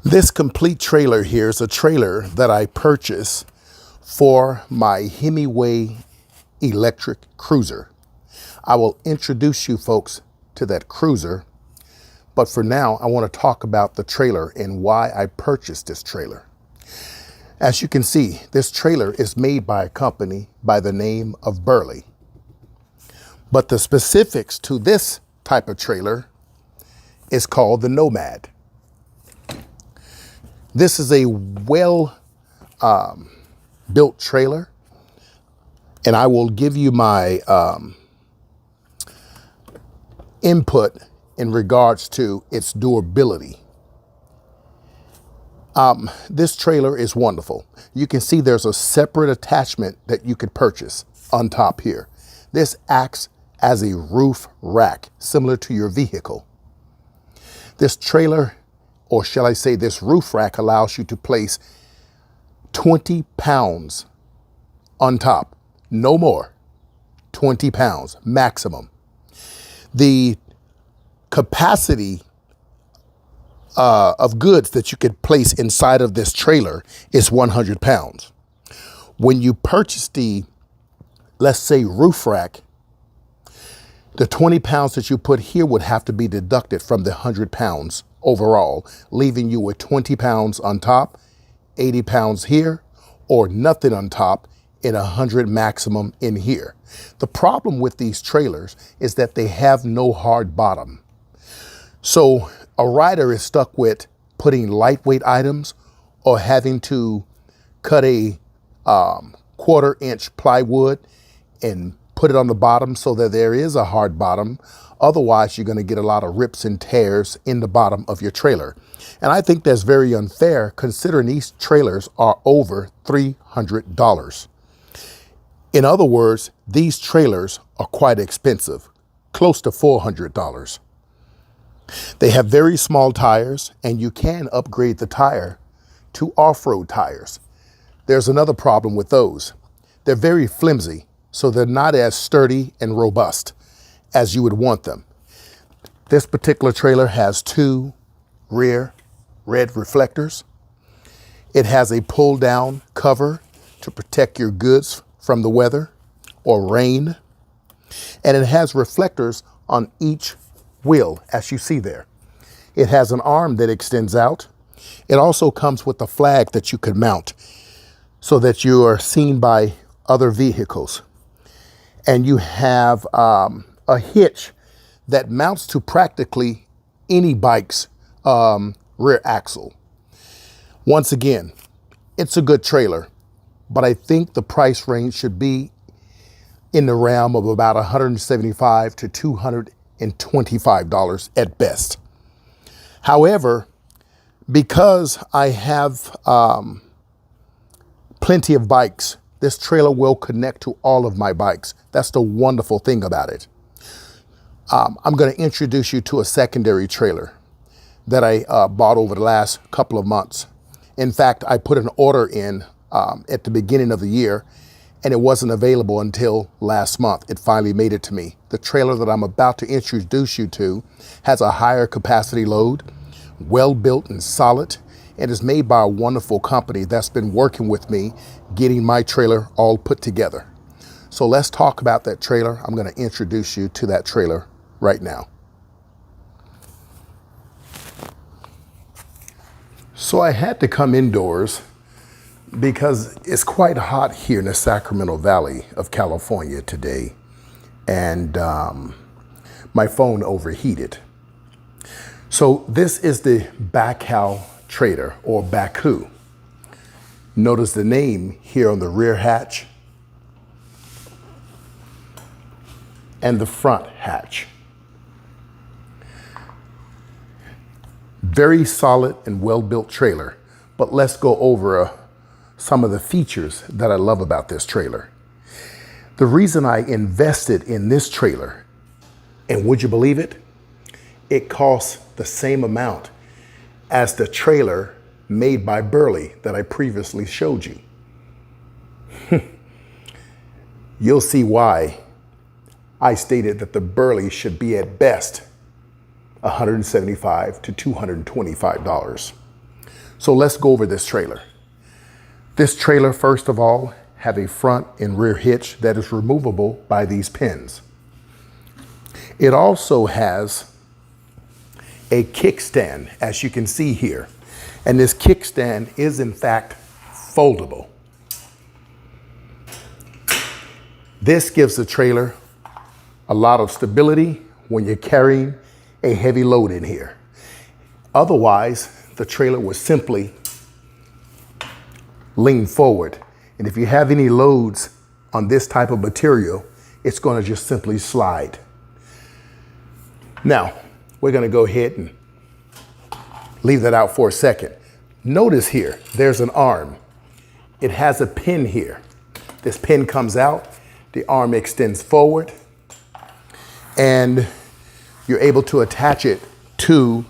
This complete trailer here is a trailer that I purchased for my Hemingway electric cruiser. I will introduce you folks to that cruiser, but for now I want to talk about the trailer and why I purchased this trailer. As you can see, this trailer is made by a company by the name of Burley. But the specifics to this type of trailer is called the Nomad. This is a well built trailer, and I will give you my input in regards to its durability. This trailer is wonderful. You can see there's a separate attachment that you could purchase on top here. This acts as a roof rack, similar to your vehicle. This trailer, or shall I say this roof rack, allows you to place 20 pounds on top, no more, 20 pounds maximum. The capacity of goods that you could place inside of this trailer is 100 pounds. When you purchase the, let's say, roof rack, the 20 pounds that you put here would have to be deducted from the 100 pounds overall, leaving you with 20 pounds on top, 80 pounds here, or nothing on top, and 100 maximum in here. The problem with these trailers is that they have no hard bottom. So a rider is stuck with putting lightweight items or having to cut a 1/4 inch plywood and put it on the bottom so that there is a hard bottom. Otherwise, you're going to get a lot of rips and tears in the bottom of your trailer. And I think that's very unfair considering these trailers are over $300. In other words, these trailers are quite expensive, close to $400. They have very small tires, and you can upgrade the tire to off-road tires. There's another problem with those. They're very flimsy, so they're not as sturdy and robust as you would want them. This particular trailer has 2 rear red reflectors. It has a pull down cover to protect your goods from the weather or rain. And it has reflectors on each wheel, as you see there. It has an arm that extends out. It also comes with a flag that you could mount so that you are seen by other vehicles. And you have a hitch that mounts to practically any bike's rear axle. Once again, it's a good trailer, but I think the price range should be in the realm of about $175 to $225 at best. However, because I have plenty of bikes, this trailer will connect to all of my bikes. That's the wonderful thing about it. I'm going to introduce you to a secondary trailer that I bought over the last couple of months. In fact, I put an order in at the beginning of the year, and it wasn't available until last month. It finally made it to me. The trailer that I'm about to introduce you to has a higher capacity load, well built and solid, and is made by a wonderful company that's been working with me getting my trailer all put together. So let's talk about that trailer. I'm going to introduce you to that trailer right now. So I had to come indoors because it's quite hot here in the Sacramento Valley of California today, and my phone overheated. So this is the Bakou trailer, or Baku. Notice the name here on the rear hatch and the front hatch. Very solid and well-built trailer, but let's go over some of the features that I love about this trailer. The reason I invested in this trailer, and would you believe it? It costs the same amount as the trailer made by Burley that I previously showed you. You'll see why I stated that the Burley should be at best $175 to $225. So let's go over this trailer. This trailer, first of all, have a front and rear hitch that is removable by these pins. It also has a kickstand, as you can see here. And this kickstand is in fact foldable. This gives the trailer a lot of stability when you're carrying a heavy load in here. Otherwise, the trailer will simply lean forward. And if you have any loads on this type of material, it's going to just simply slide. Now, we're going to go ahead and leave that out for a second. Notice here, there's an arm. It has a pin here. This pin comes out, the arm extends forward, and you're able to attach it to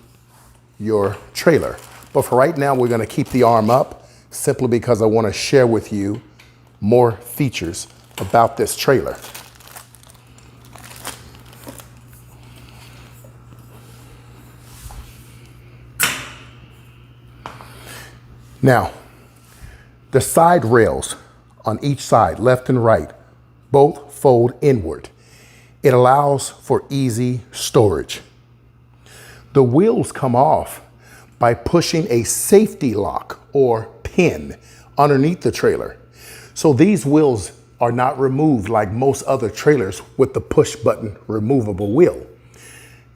your trailer. But for right now, we're going to keep the arm up simply because I want to share with you more features about this trailer. Now, the side rails on each side, left and right, both fold inward. It allows for easy storage. The wheels come off by pushing a safety lock or pin underneath the trailer. So these wheels are not removed like most other trailers with the push button removable wheel.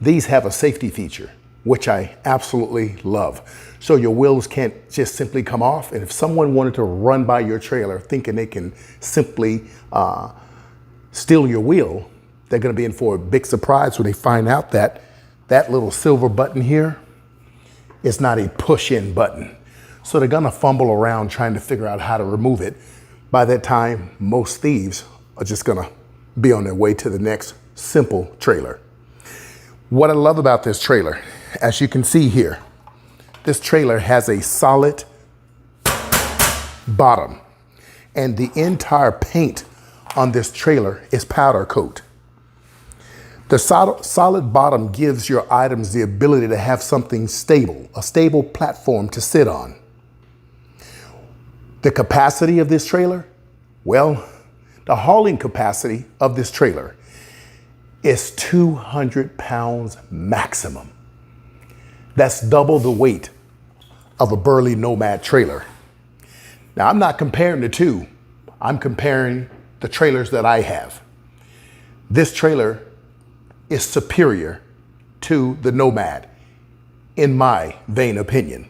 These have a safety feature, which I absolutely love. So your wheels can't just simply come off. And if someone wanted to run by your trailer thinking they can simply steal your wheel, they're going to be in for a big surprise when they find out that that little silver button here is not a push-in button. So they're going to fumble around trying to figure out how to remove it. By that time, most thieves are just going to be on their way to the next simple trailer. What I love about this trailer, as you can see here, this trailer has a solid bottom, and the entire paint on this trailer is powder coat. The solid bottom gives your items the ability to have something stable, a stable platform to sit on. The capacity of this trailer? Well, the hauling capacity of this trailer is 200 pounds maximum. That's double the weight of a Burley Nomad trailer. Now, I'm not comparing the two. I'm comparing the trailers that I have. This trailer is superior to the Nomad, in my vain opinion.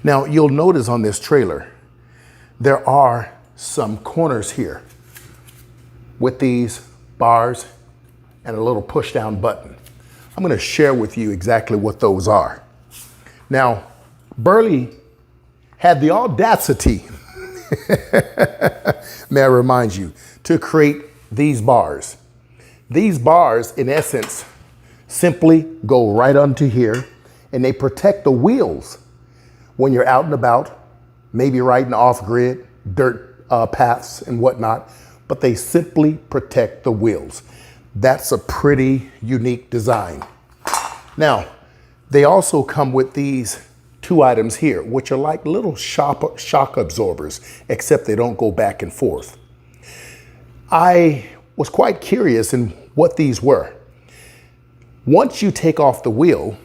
Now, you'll notice on this trailer, there are some corners here with these bars and a little push down button. I'm going to share with you exactly what those are. Now, Burley had the audacity, may I remind you, to create these bars. These bars, in essence, simply go right onto here, and they protect the wheels when you're out and about, maybe riding off-grid, dirt paths and whatnot, but they simply protect the wheels. That's a pretty unique design. Now, they also come with these two items here, which are like little shock absorbers, except they don't go back and forth. I was quite curious in what these were. Once you take off the wheel,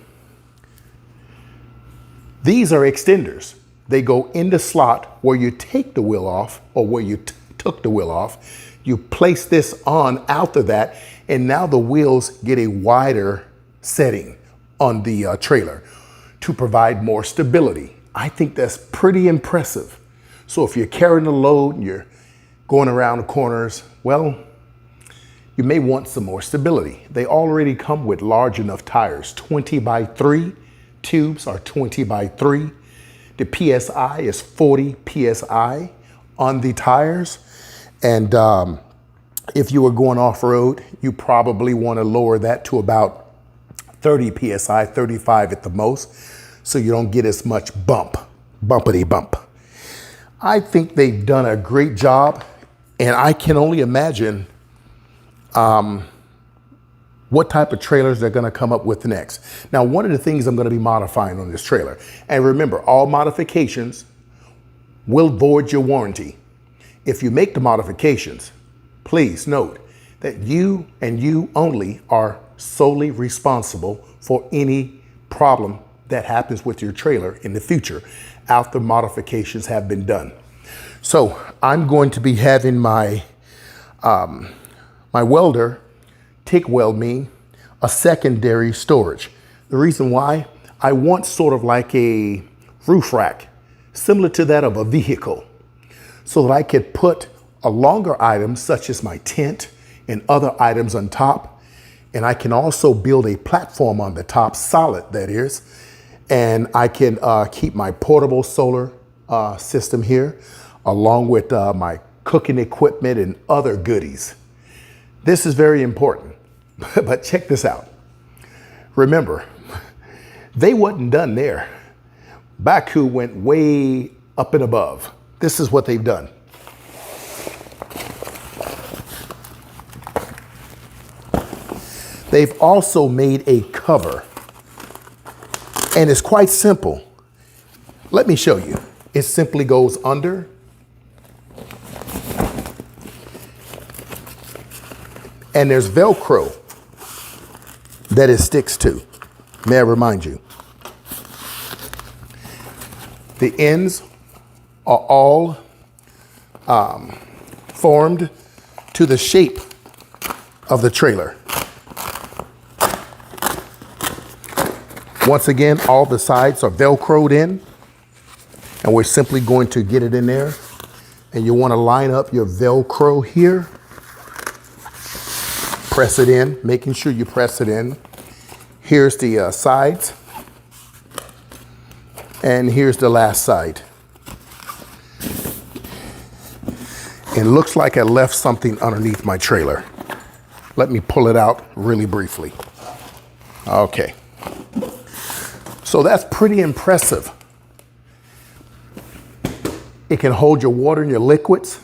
these are extenders. They go in the slot where you take the wheel off, or where you took the wheel off. You place this on after that, and now the wheels get a wider setting on the trailer to provide more stability. I think that's pretty impressive. So if you're carrying a load and you're going around the corners, well, you may want some more stability. They already come with large enough tires. 20x3 tubes are 20x3. The PSI is 40 PSI on the tires. And if you were going off-road, you probably want to lower that to about 30 PSI, 35 at the most, so you don't get as much bumpity bump. I think they've done a great job, and I can only imagine what type of trailers they're going to come up with next. Now, one of the things I'm going to be modifying on this trailer, and remember, all modifications will void your warranty. If you make the modifications, please note that you and you only are solely responsible for any problem that happens with your trailer in the future after modifications have been done. So I'm going to be having my welder TIG weld me a secondary storage. The reason why, I want sort of like a roof rack, similar to that of a vehicle, so that I could put a longer items such as my tent and other items on top. And I can also build a platform on the top, solid that is, and I can keep my portable solar system here, along with my cooking equipment and other goodies. This is very important, but check this out. Remember, they wasn't done there. Baku went way up and above. This is what they've done. They've also made a cover, and it's quite simple. Let me show you. It simply goes under, and there's Velcro that it sticks to. May I remind you, the ends are all formed to the shape of the trailer. Once again, all the sides are Velcroed in, and we're simply going to get it in there. And you want to line up your Velcro here. Press it in, making sure you press it in. Here's the sides, and here's the last side. It looks like I left something underneath my trailer. Let me pull it out really briefly. Okay. So that's pretty impressive. It can hold your water and your liquids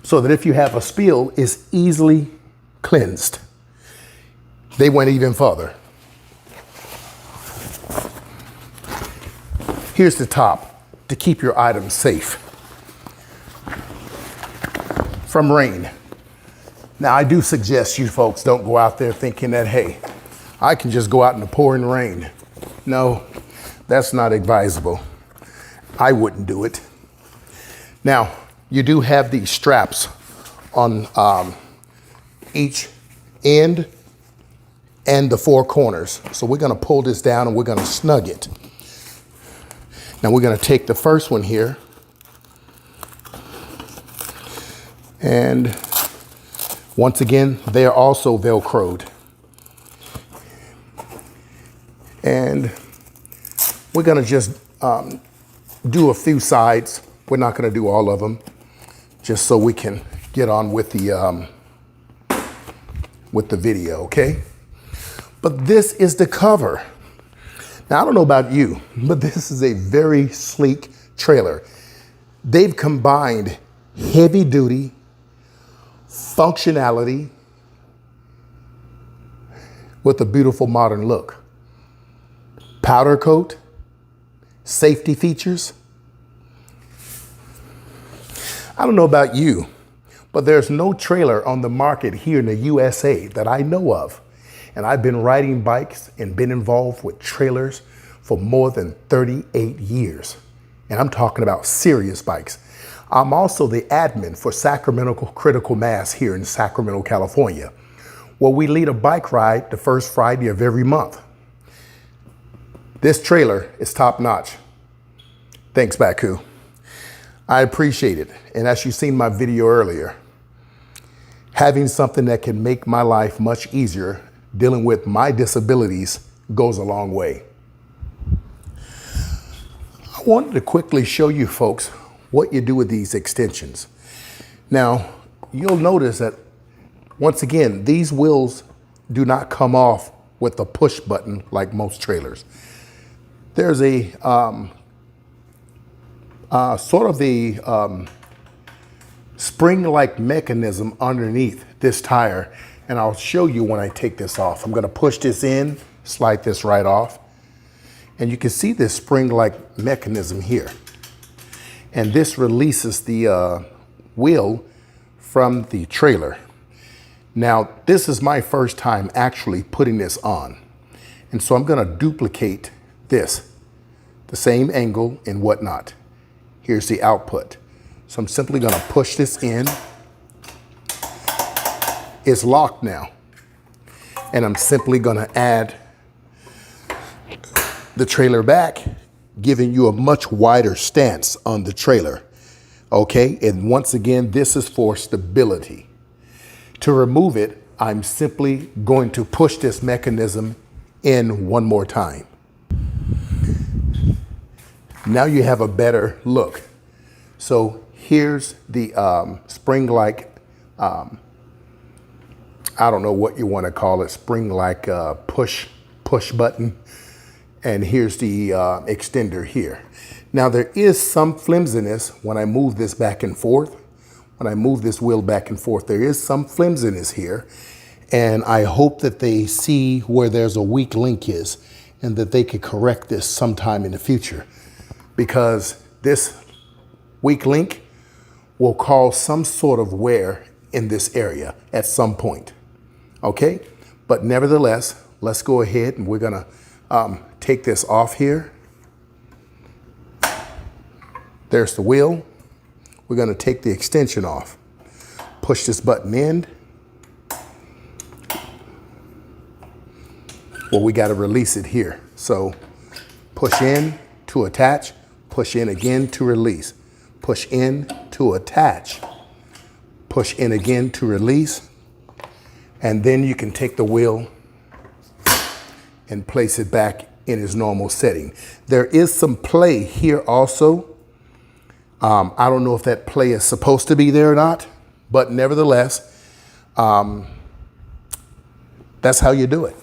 so that if you have a spill, it's easily cleansed. They went even further. Here's the top to keep your items safe from rain. Now, I do suggest you folks don't go out there thinking that, hey, I can just go out in the pouring rain. No, that's not advisable. I wouldn't do it. Now, you do have these straps on each end and the four corners. So we're gonna pull this down and we're gonna snug it. Now we're gonna take the first one here, and once again, they are also Velcroed. And we're gonna just do a few sides. We're not gonna do all of them, just so we can get on with the video, okay? But this is the cover. Now, I don't know about you, but this is a very sleek trailer. They've combined heavy duty functionality with a beautiful modern look. Powder coat, safety features. I don't know about you, but there's no trailer on the market here in the USA that I know of. And I've been riding bikes and been involved with trailers for more than 38 years. And I'm talking about serious bikes. I'm also the admin for Sacramento Critical Mass here in Sacramento, California, where we lead a bike ride the first Friday of every month. This trailer is top notch. Thanks, Baku. I appreciate it. And as you've seen my video earlier, having something that can make my life much easier dealing with my disabilities goes a long way. I wanted to quickly show you folks what you do with these extensions. Now, you'll notice that once again, these wheels do not come off with a push button like most trailers. There's a sort of the spring-like mechanism underneath this tire And I'll show you when I take this off. I'm gonna push this in, slide this right off. And you can see this spring-like mechanism here. And this releases the wheel from the trailer. Now, this is my first time actually putting this on. And so I'm gonna duplicate this, the same angle and whatnot. Here's the output. So I'm simply gonna push this in. It's locked now. And I'm simply gonna add the trailer back, giving you a much wider stance on the trailer. Okay, and once again, this is for stability. To remove it, I'm simply going to push this mechanism in one more time. Now you have a better look. So here's the spring-like, I don't know what you want to call it, spring-like push button. And here's the extender here. Now there is some flimsiness when I move this back and forth. When I move this wheel back and forth, there is some flimsiness here. And I hope that they see where there's a weak link is and that they could correct this sometime in the future, because this weak link will cause some sort of wear in this area at some point. Okay, but nevertheless, let's go ahead and we're gonna take this off here. There's the wheel. We're gonna take the extension off. Push this button in. Well, we gotta release it here. So push in to attach, push in again to release, push in to attach, push in again to release, and then you can take the wheel and place it back in its normal setting. There is some play here also. I don't know if that play is supposed to be there or not, but nevertheless, that's how you do it.